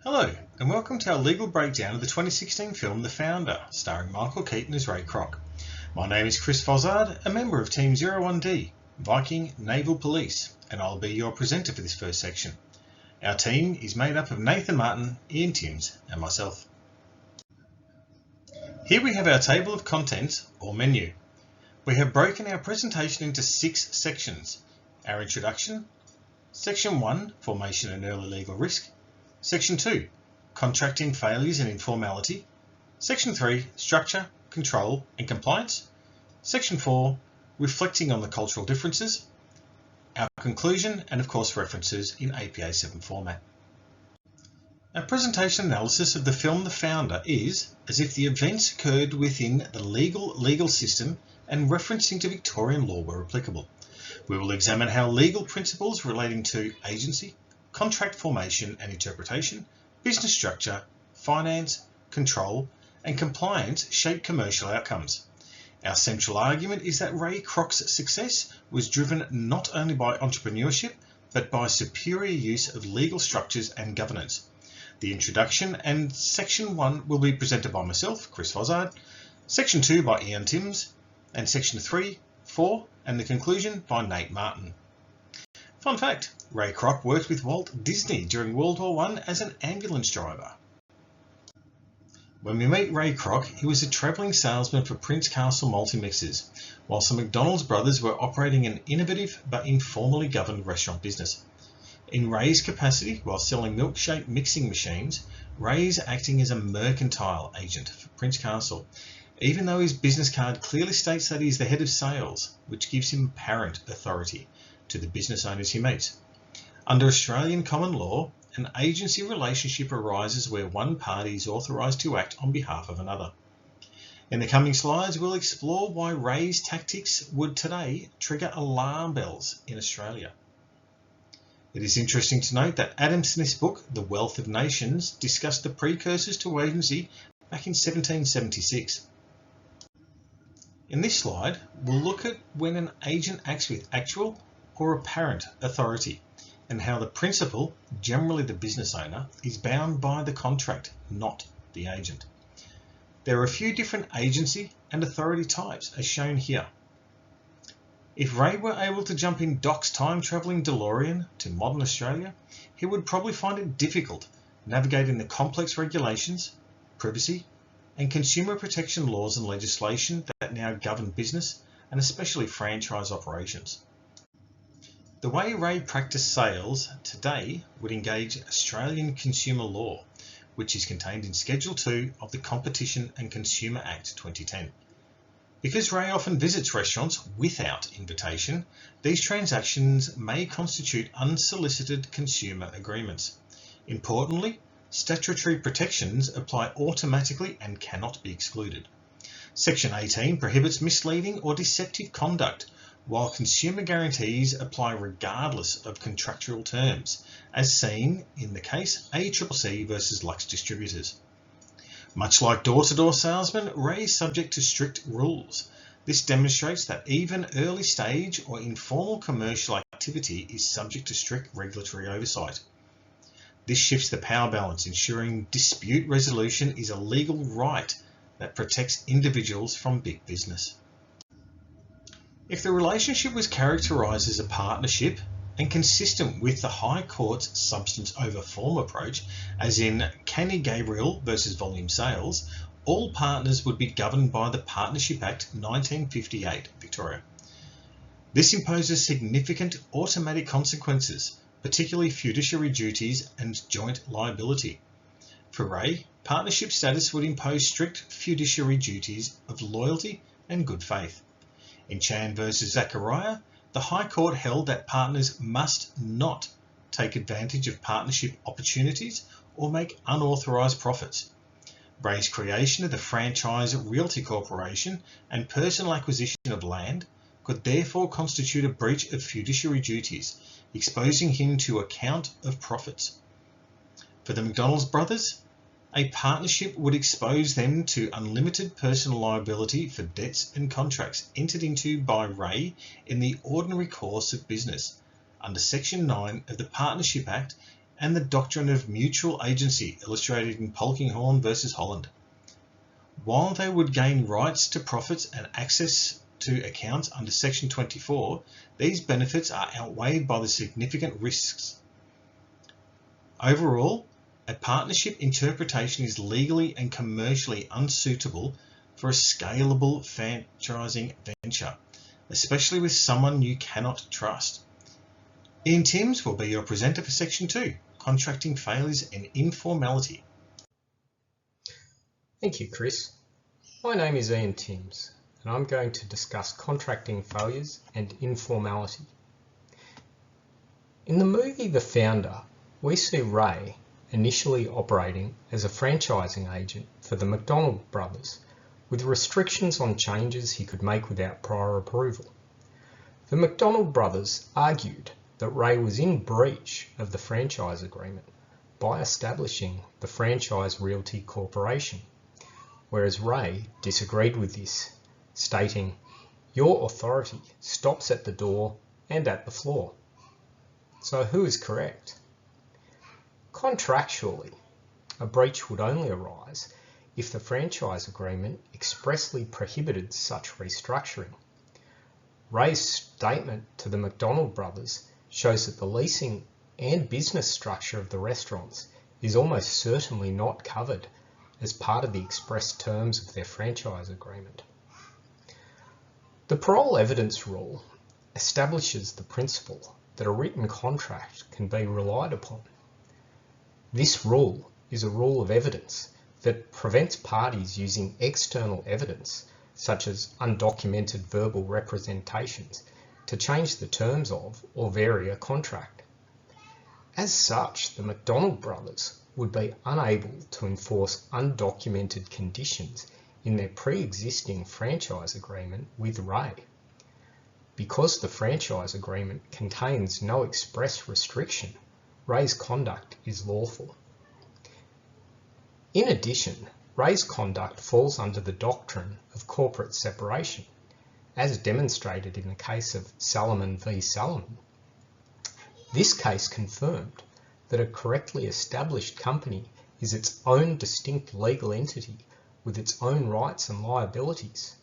Hello, and welcome to our legal breakdown of the 2016 film The Founder, starring Michael Keaton as Ray Kroc. My name is Chris Fozzard, a member of Team 01D, Viking Naval Police, and I'll be your presenter for this first section. Our team is made up of Nathan Martin, Ian Timms, and myself. Here we have our table of contents, or menu. We have broken our presentation into 6 sections. Our introduction, Section 1, Formation and Early Legal Risk, Section 2, Contracting Failures and Informality. Section 3, Structure, Control and Compliance. Section 4, Reflecting on the Cultural Differences. Our conclusion, and of course references in APA 7 format. Our presentation analysis of the film The Founder is as if the events occurred within the legal system and referencing to Victorian law were applicable. We will examine how legal principles relating to agency, contract formation and interpretation, business structure, finance, control, and compliance shape commercial outcomes. Our central argument is that Ray Kroc's success was driven not only by entrepreneurship, but by superior use of legal structures and governance. The introduction and Section 1 will be presented by myself, Chris Fozzard, Section 2 by Ian Timms, and Section 3, 4, and the conclusion by Nate Martin. Fun fact, Ray Kroc worked with Walt Disney during World War I as an ambulance driver. When we meet Ray Kroc, he was a travelling salesman for Prince Castle multi-mixers, whilst the McDonald's brothers were operating an innovative but informally governed restaurant business. In Ray's capacity, while selling milkshake mixing machines, Ray's acting as a mercantile agent for Prince Castle, even though his business card clearly states that he is the head of sales, which gives him apparent authority to the business owners he meets. Under Australian common law, an agency relationship arises where one party is authorised to act on behalf of another. In the coming slides, we'll explore why Ray's tactics would today trigger alarm bells in Australia. It is interesting to note that Adam Smith's book, The Wealth of Nations, discussed the precursors to agency back in 1776. In this slide, we'll look at when an agent acts with actual or apparent authority, and how the principal, generally the business owner, is bound by the contract, not the agent. There are a few different agency and authority types as shown here. If Ray were able to jump in Doc's time-travelling DeLorean to modern Australia, he would probably find it difficult navigating the complex regulations, privacy, and consumer protection laws and legislation that now govern business and especially franchise operations. The way Ray practiced sales today would engage Australian consumer law, which is contained in Schedule 2 of the Competition and Consumer Act 2010. Because Ray often visits restaurants without invitation, these transactions may constitute unsolicited consumer agreements. Importantly, statutory protections apply automatically and cannot be excluded. Section 18 prohibits misleading or deceptive conduct, while consumer guarantees apply regardless of contractual terms, as seen in the case ACCC versus Lux Distributors. Much like door-to-door salesmen, Ray is subject to strict rules. This demonstrates that even early stage or informal commercial activity is subject to strict regulatory oversight. This shifts the power balance, ensuring dispute resolution is a legal right that protects individuals from big business. If the relationship was characterised as a partnership and consistent with the High Court's substance over form approach, as in Canny Gabriel versus Volume Sales, all partners would be governed by the Partnership Act 1958, Victoria. This imposes significant automatic consequences, particularly fiduciary duties and joint liability. For Ray, partnership status would impose strict fiduciary duties of loyalty and good faith. In Chan versus Zachariah, the High Court held that partners must not take advantage of partnership opportunities or make unauthorised profits. Ray's creation of the Franchise Realty Corporation and personal acquisition of land could therefore constitute a breach of fiduciary duties, exposing him to account of profits. For the McDonald's brothers, a partnership would expose them to unlimited personal liability for debts and contracts entered into by Ray in the ordinary course of business under Section 9 of the Partnership Act and the doctrine of mutual agency illustrated in Polkinghorne versus Holland. While they would gain rights to profits and access to accounts under Section 24, these benefits are outweighed by the significant risks. Overall, a partnership interpretation is legally and commercially unsuitable for a scalable franchising venture, especially with someone you cannot trust. Ian Timms will be your presenter for Section 2, Contracting Failures and Informality. Thank you, Chris. My name is Ian Timms, and I'm going to discuss contracting failures and informality. In the movie The Founder, we see Ray initially operating as a franchising agent for the McDonald brothers, with restrictions on changes he could make without prior approval. The McDonald brothers argued that Ray was in breach of the franchise agreement by establishing the Franchise Realty Corporation, whereas Ray disagreed with this, stating, "Your authority stops at the door and at the floor." So who is correct? Contractually, a breach would only arise if the franchise agreement expressly prohibited such restructuring. Ray's statement to the McDonald brothers shows that the leasing and business structure of the restaurants is almost certainly not covered as part of the express terms of their franchise agreement. The parole evidence rule establishes the principle that a written contract can be relied upon. This rule is a rule of evidence that prevents parties using external evidence, such as undocumented verbal representations, to change the terms of or vary a contract. As such, the McDonald brothers would be unable to enforce undocumented conditions in their pre-existing franchise agreement with Ray. Because the franchise agreement contains no express restriction, Ray's conduct is lawful. In addition, Ray's conduct falls under the doctrine of corporate separation, as demonstrated in the case of Salomon v. Salomon. This case confirmed that a correctly established company is its own distinct legal entity with its own rights and liabilities.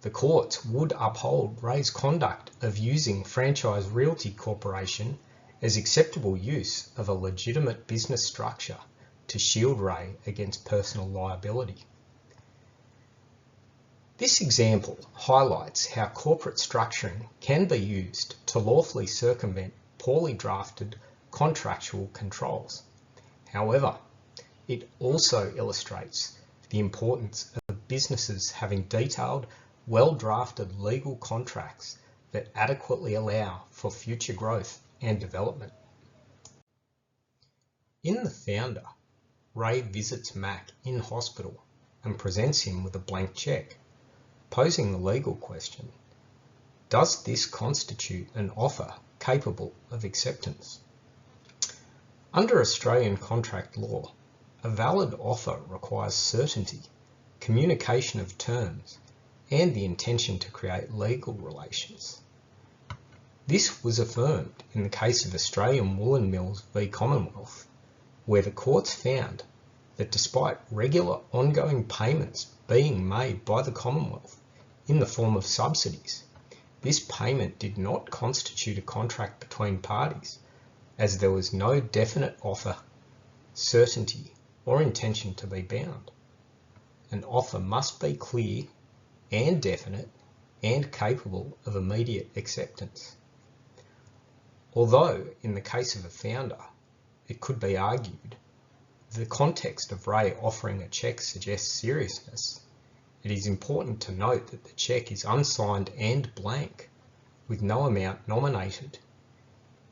The courts would uphold Ray's conduct of using Franchise Realty Corporation as acceptable use of a legitimate business structure to shield Ray against personal liability. This example highlights how corporate structuring can be used to lawfully circumvent poorly drafted contractual controls. However, it also illustrates the importance of businesses having detailed, well-drafted legal contracts that adequately allow for future growth and development. In The Founder, Ray visits Mac in hospital and presents him with a blank check, posing the legal question, does this constitute an offer capable of acceptance? Under Australian contract law, a valid offer requires certainty, communication of terms, and the intention to create legal relations. This was affirmed in the case of Australian Woolen Mills v Commonwealth, where the courts found that despite regular ongoing payments being made by the Commonwealth in the form of subsidies, this payment did not constitute a contract between parties, as there was no definite offer, certainty, or intention to be bound. An offer must be clear and definite and capable of immediate acceptance. Although, in the case of a founder, it could be argued the context of Ray offering a cheque suggests seriousness, it is important to note that the cheque is unsigned and blank, with no amount nominated.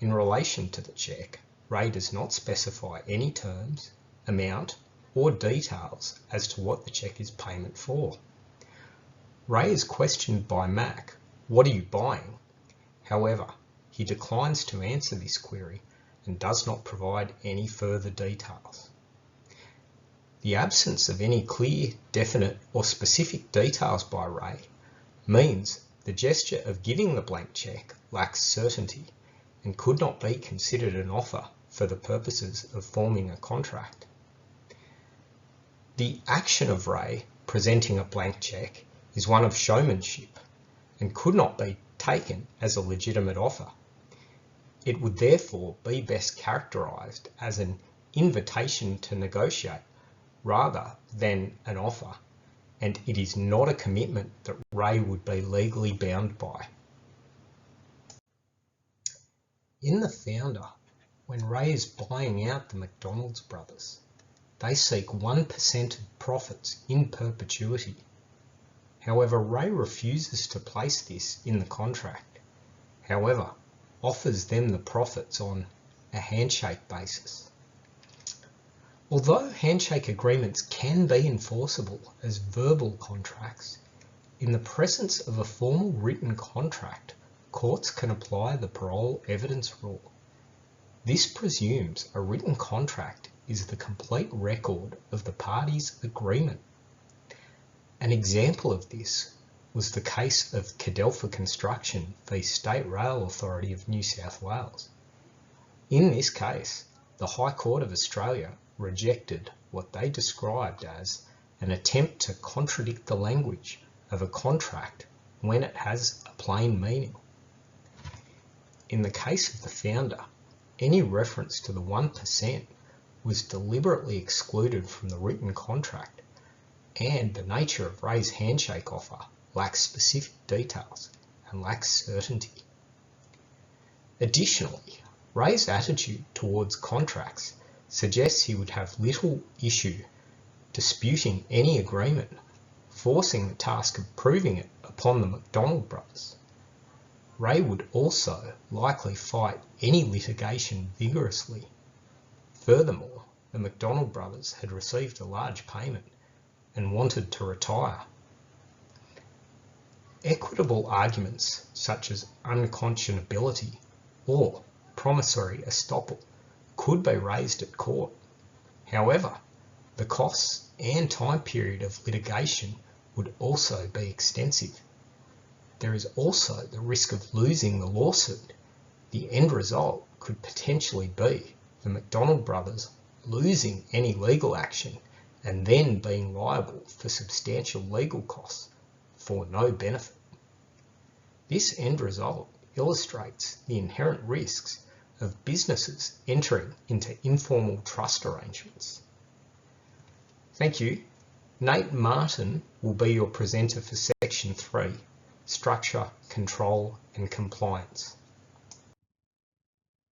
In relation to the cheque, Ray does not specify any terms, amount, or details as to what the cheque is payment for. Ray is questioned by Mac, "What are you buying?" However, he declines to answer this query and does not provide any further details. The absence of any clear, definite, or specific details by Ray means the gesture of giving the blank cheque lacks certainty and could not be considered an offer for the purposes of forming a contract. The action of Ray presenting a blank cheque is one of showmanship and could not be taken as a legitimate offer. It would therefore be best characterised as an invitation to negotiate rather than an offer, and it is not a commitment that Ray would be legally bound by. In The Founder, when Ray is buying out the McDonald's brothers, they seek 1% of profits in perpetuity. However, Ray refuses to place this in the contract. However, offers them the profits on a handshake basis. Although handshake agreements can be enforceable as verbal contracts, in the presence of a formal written contract, courts can apply the parole evidence rule. This presumes a written contract is the complete record of the parties' agreement. An example of this was the case of Cadelpha Construction v State Rail Authority of New South Wales. In this case, the High Court of Australia rejected what they described as an attempt to contradict the language of a contract when it has a plain meaning. In the case of The Founder, any reference to the 1% was deliberately excluded from the written contract, and the nature of Ray's handshake offer lacks specific details and lacks certainty. Additionally, Ray's attitude towards contracts suggests he would have little issue disputing any agreement, forcing the task of proving it upon the McDonald brothers. Ray would also likely fight any litigation vigorously. Furthermore, the McDonald brothers had received a large payment and wanted to retire. Equitable arguments such as unconscionability or promissory estoppel could be raised at court. However, the costs and time period of litigation would also be extensive. There is also the risk of losing the lawsuit. The end result could potentially be the McDonald brothers losing any legal action and then being liable for substantial legal costs for no benefit. This end result illustrates the inherent risks of businesses entering into informal trust arrangements. Thank you. Nate Martin will be your presenter for Section 3, Structure, Control and Compliance.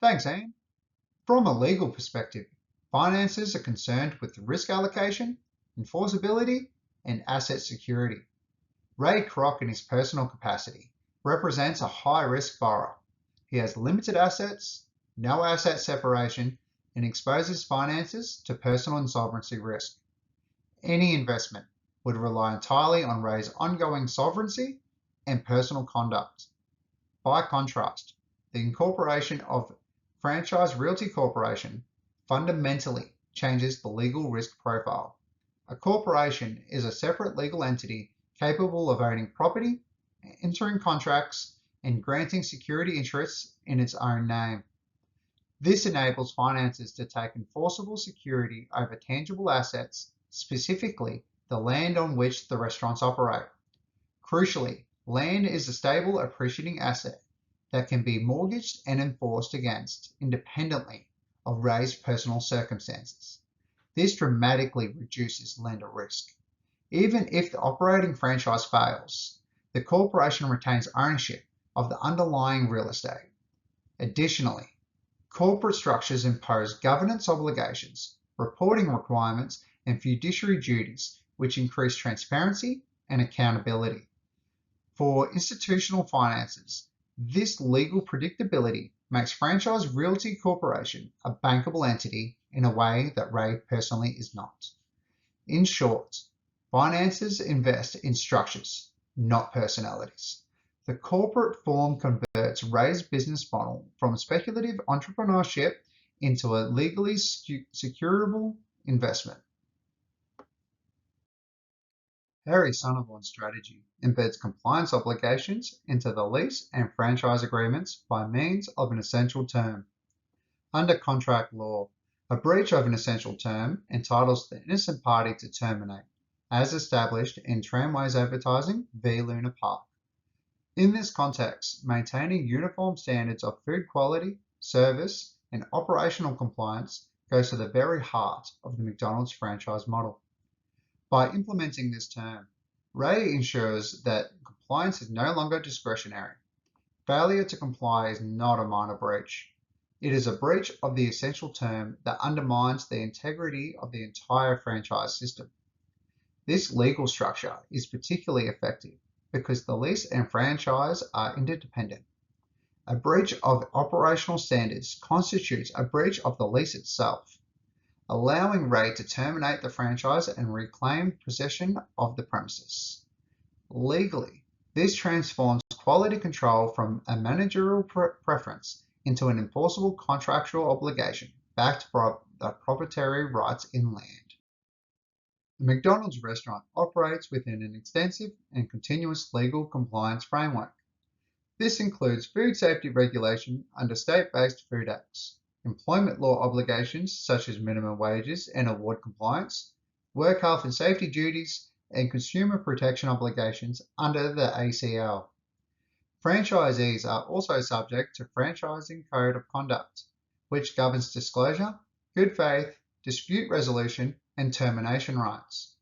Thanks, Ian. From a legal perspective, finances are concerned with risk allocation, enforceability, and asset security. Ray Kroc, in his personal capacity, represents a high-risk borrower. He has limited assets, no asset separation, and exposes finances to personal insolvency risk. Any investment would rely entirely on Ray's ongoing solvency and personal conduct. By contrast, the incorporation of Franchise Realty Corporation fundamentally changes the legal risk profile. A corporation is a separate legal entity capable of owning property, entering contracts, and granting security interests in its own name. This enables finances to take enforceable security over tangible assets, specifically the land on which the restaurants operate. Crucially, land is a stable, appreciating asset that can be mortgaged and enforced against independently of Ray's personal circumstances. This dramatically reduces lender risk. Even if the operating franchise fails, the corporation retains ownership of the underlying real estate. Additionally, corporate structures impose governance obligations, reporting requirements, and fiduciary duties, which increase transparency and accountability. For institutional finances, this legal predictability makes Franchise Realty Corporation a bankable entity in a way that Ray personally is not. In short, finances invest in structures, not personalities. The corporate form converts Ray's business model from speculative entrepreneurship into a legally securable investment. Harry Sonneborn's strategy embeds compliance obligations into the lease and franchise agreements by means of an essential term. Under contract law, a breach of an essential term entitles the innocent party to terminate, as established in Tramways Advertising v Luna Park. In this context, maintaining uniform standards of food quality, service, and operational compliance goes to the very heart of the McDonald's franchise model. By implementing this term, Ray ensures that compliance is no longer discretionary. Failure to comply is not a minor breach. It is a breach of the essential term that undermines the integrity of the entire franchise system. This legal structure is particularly effective because the lease and franchise are interdependent. A breach of operational standards constitutes a breach of the lease itself, allowing Ray to terminate the franchise and reclaim possession of the premises. Legally, this transforms quality control from a managerial preference into an enforceable contractual obligation backed by the proprietary rights in land. The McDonald's restaurant operates within an extensive and continuous legal compliance framework. This includes food safety regulation under state-based food acts, employment law obligations such as minimum wages and award compliance, work health and safety duties, and consumer protection obligations under the ACL. Franchisees are also subject to Franchising Code of Conduct, which governs disclosure, good faith, dispute resolution, and termination rights.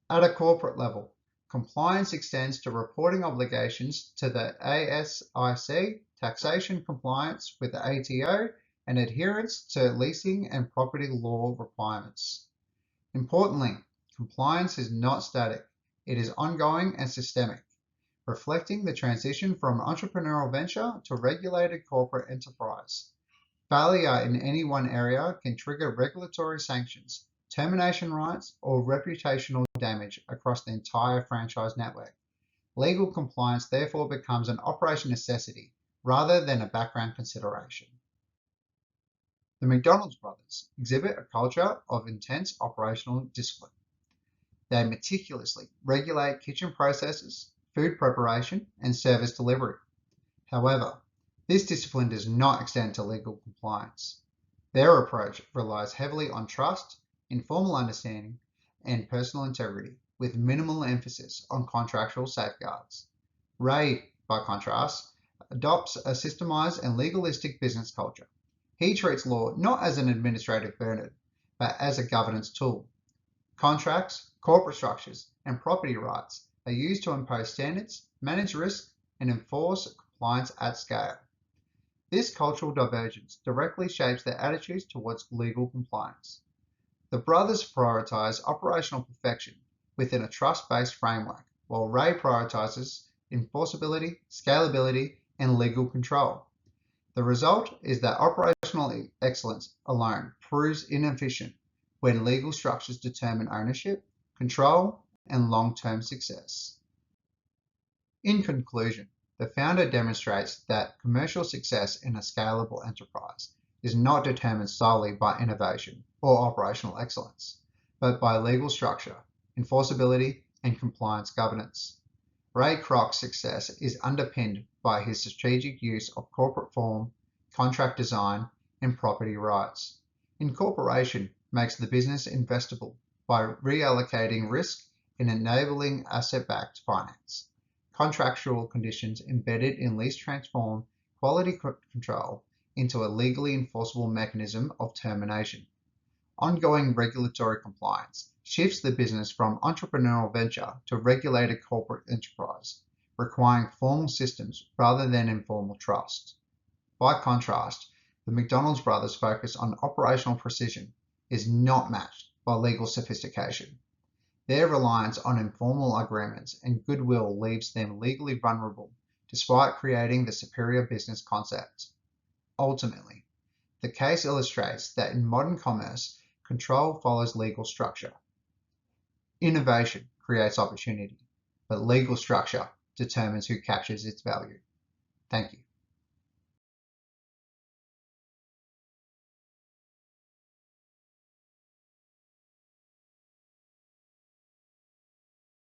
At a corporate level, compliance extends to reporting obligations to the ASIC, taxation compliance with the ATO, and adherence to leasing and property law requirements. Importantly, compliance is not static. It is ongoing and systemic, reflecting the transition from entrepreneurial venture to regulated corporate enterprise. Failure in any one area can trigger regulatory sanctions, termination rights, or reputational damage across the entire franchise network. Legal compliance therefore becomes an operation necessity rather than a background consideration. The McDonald's brothers exhibit a culture of intense operational discipline. They meticulously regulate kitchen processes, food preparation, and service delivery. However, this discipline does not extend to legal compliance. Their approach relies heavily on trust, informal understanding, and personal integrity, with minimal emphasis on contractual safeguards. Ray, by contrast, adopts a systemized and legalistic business culture. He treats law not as an administrative burden, but as a governance tool. Contracts, corporate structures, and property rights are used to impose standards, manage risk, and enforce compliance at scale. This cultural divergence directly shapes their attitudes towards legal compliance. The brothers prioritize operational perfection within a trust-based framework, while Ray prioritizes enforceability, scalability, and legal control. The result is that operational excellence alone proves inefficient when legal structures determine ownership, control, and long-term success. In conclusion, the founder demonstrates that commercial success in a scalable enterprise is not determined solely by innovation or operational excellence, but by legal structure, enforceability, and compliance governance. Ray Kroc's success is underpinned by his strategic use of corporate form, contract design, and property rights. Incorporation makes the business investable by reallocating risk and enabling asset-backed finance. Contractual conditions embedded in lease transform quality control into a legally enforceable mechanism of termination. Ongoing regulatory compliance shifts the business from entrepreneurial venture to regulated corporate enterprise, requiring formal systems rather than informal trust. By contrast, the McDonald's brothers' focus on operational precision is not matched by legal sophistication. Their reliance on informal agreements and goodwill leaves them legally vulnerable, despite creating the superior business concept. Ultimately, the case illustrates that in modern commerce, control follows legal structure. Innovation creates opportunity, but legal structure determines who captures its value. Thank you.